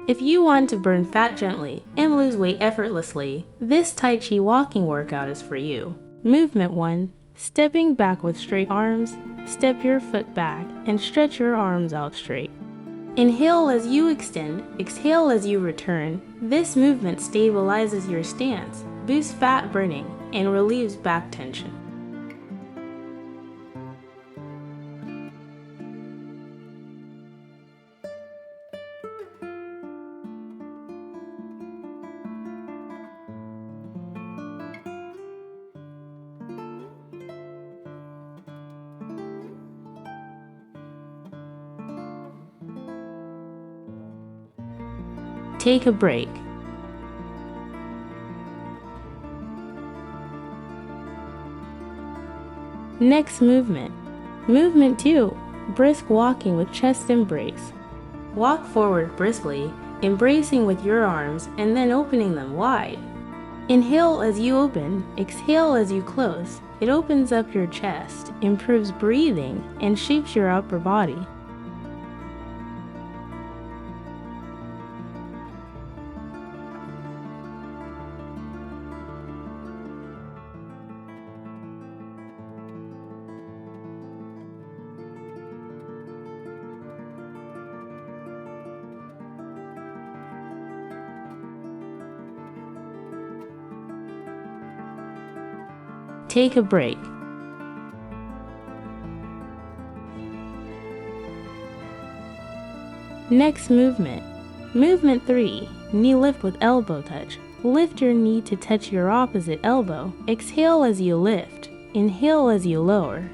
If you want to burn fat gently and lose weight effortlessly, this Tai Chi walking workout is for you. Movement 1. Stepping back with straight arms. Step your foot back and stretch your arms out straight. Inhale as you extend, exhale as you return. This movement stabilizes your stance, boosts fat burning, and relieves back tension. Take a break. Next movement. Movement 2. Brisk walking with chest embrace. Walk forward briskly, embracing with your arms and then opening them wide. Inhale as you open, exhale as you close. It opens up your chest, improves breathing, and shapes your upper body. Take a break. Next movement. Movement 3. Knee lift with elbow touch. Lift your knee to touch your opposite elbow. Exhale as you lift. Inhale as you lower.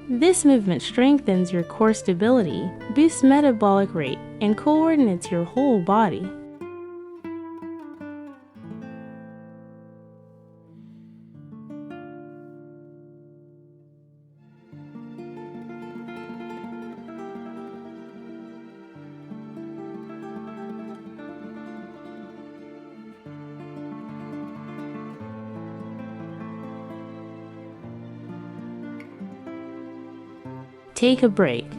This movement strengthens your core stability, boosts metabolic rate, and coordinates your whole body. Take a break.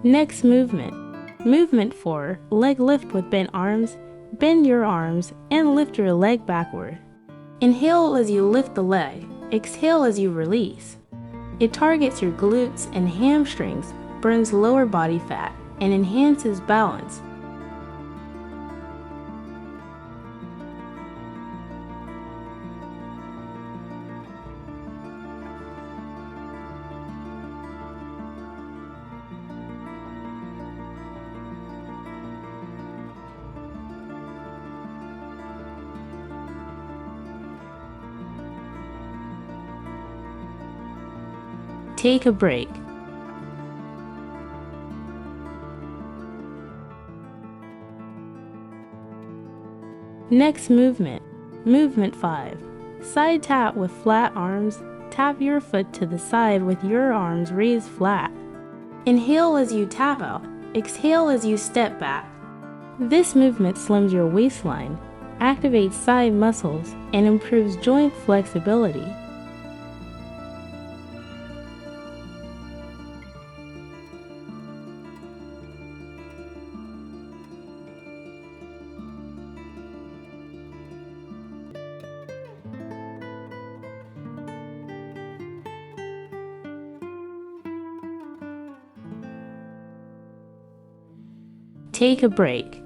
Next movement. Movement 4. Leg lift with bent arms. Bend your arms and lift your leg backward. Inhale as you lift the leg. Exhale as you release. It targets your glutes and hamstrings, burns lower body fat, and enhances balance. Take a break. Next movement. Movement 5. Side tap with flat arms. Tap your foot to the side with your arms raised flat. Inhale as you tap out. Exhale as you step back. This movement slims your waistline, activates side muscles, and improves joint flexibility. Take a break.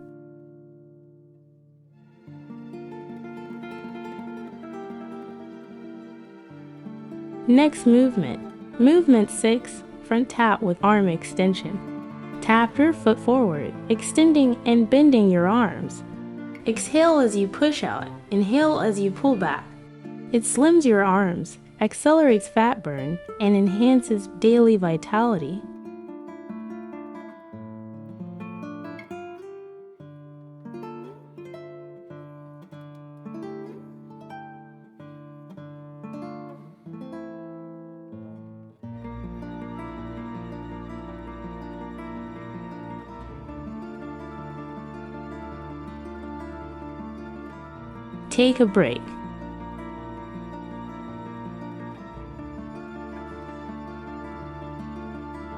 Next movement. Movement 6. Front tap with arm extension. Tap your foot forward, extending and bending your arms. Exhale as you push out. Inhale as you pull back. It slims your arms, accelerates fat burn, and enhances daily vitality. Take a break.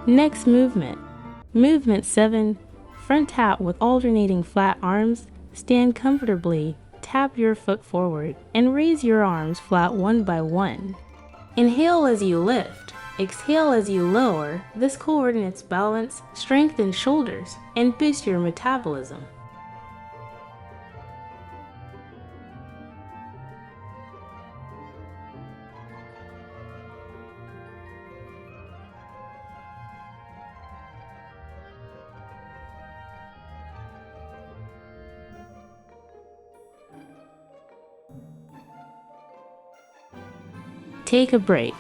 Next movement. Movement 7. Front tap with alternating flat arms. Stand comfortably, tap your foot forward, and raise your arms flat one by one. Inhale as you lift. Exhale as you lower. This coordinates balance, strengthens shoulders, and boosts your metabolism. Take a break.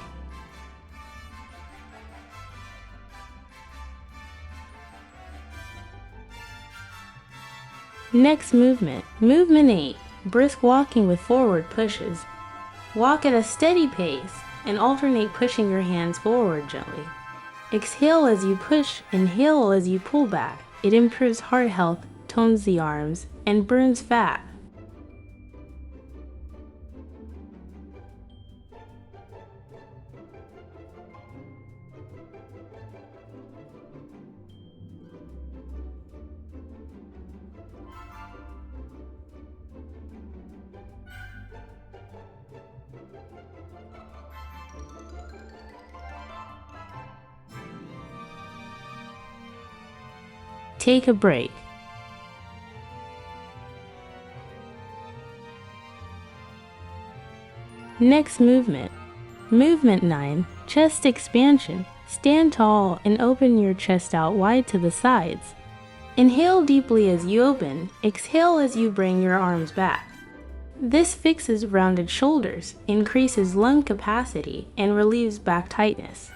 Next movement. Movement 8. Brisk walking with forward pushes. Walk at a steady pace and alternate pushing your hands forward gently. Exhale as you push, inhale as you pull back. It improves heart health, tones the arms, and burns fat. Take a break. Next movement. Movement 9. Chest expansion. Stand tall and open your chest out wide to the sides. Inhale deeply as you open. Exhale as you bring your arms back. This fixes rounded shoulders, increases lung capacity, and relieves back tightness.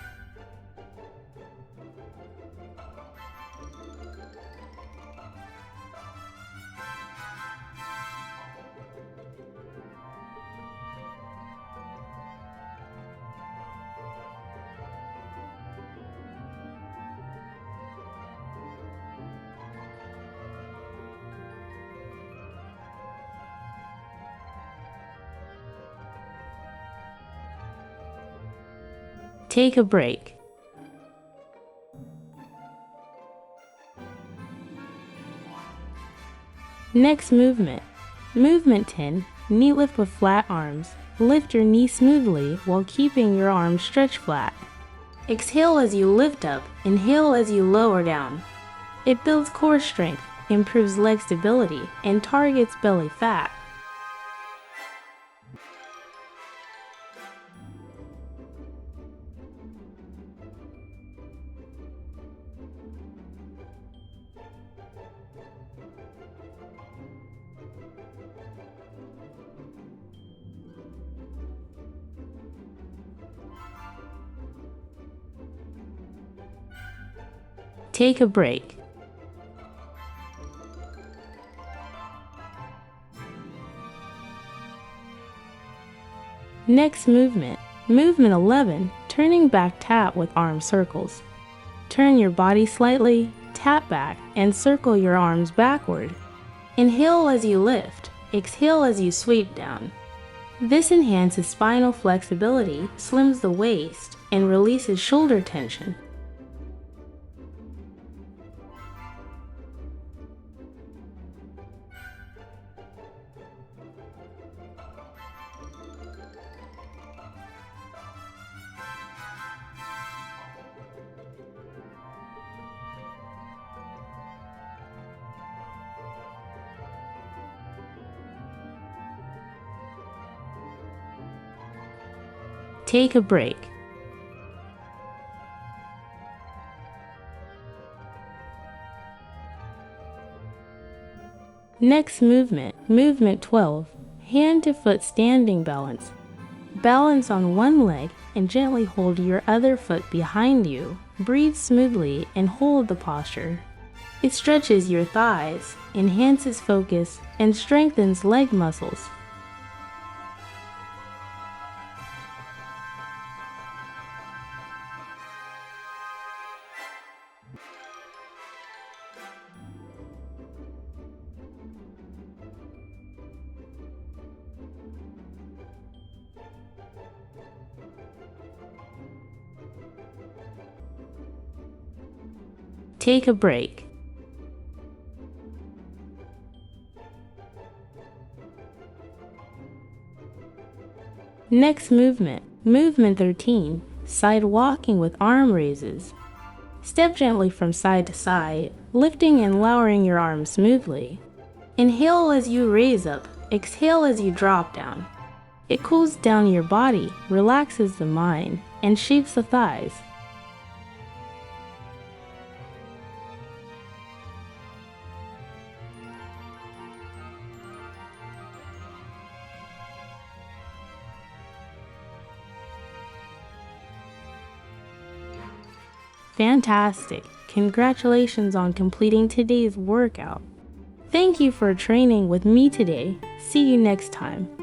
Take a break. Next movement. Movement 10. Knee lift with flat arms. Lift your knee smoothly while keeping your arms stretched flat. Exhale as you lift up, inhale as you lower down. It builds core strength, improves leg stability, and targets belly fat. Take a break. Next movement. Movement 11. Turning back tap with arm circles. Turn your body slightly, tap back, and circle your arms backward. Inhale as you lift, exhale as you sweep down. This enhances spinal flexibility, slims the waist, and releases shoulder tension. Take a break. Next movement, movement 12, hand to foot standing balance. Balance on one leg and gently hold your other foot behind you. Breathe smoothly and hold the posture. It stretches your thighs, enhances focus, and strengthens leg muscles. Take a break. Next movement. Movement 13. Side walking with arm raises. Step gently from side to side, lifting and lowering your arms smoothly. Inhale as you raise up, exhale as you drop down. It cools down your body, relaxes the mind, and shapes the thighs. Fantastic! Congratulations on completing today's workout. Thank you for training with me today. See you next time.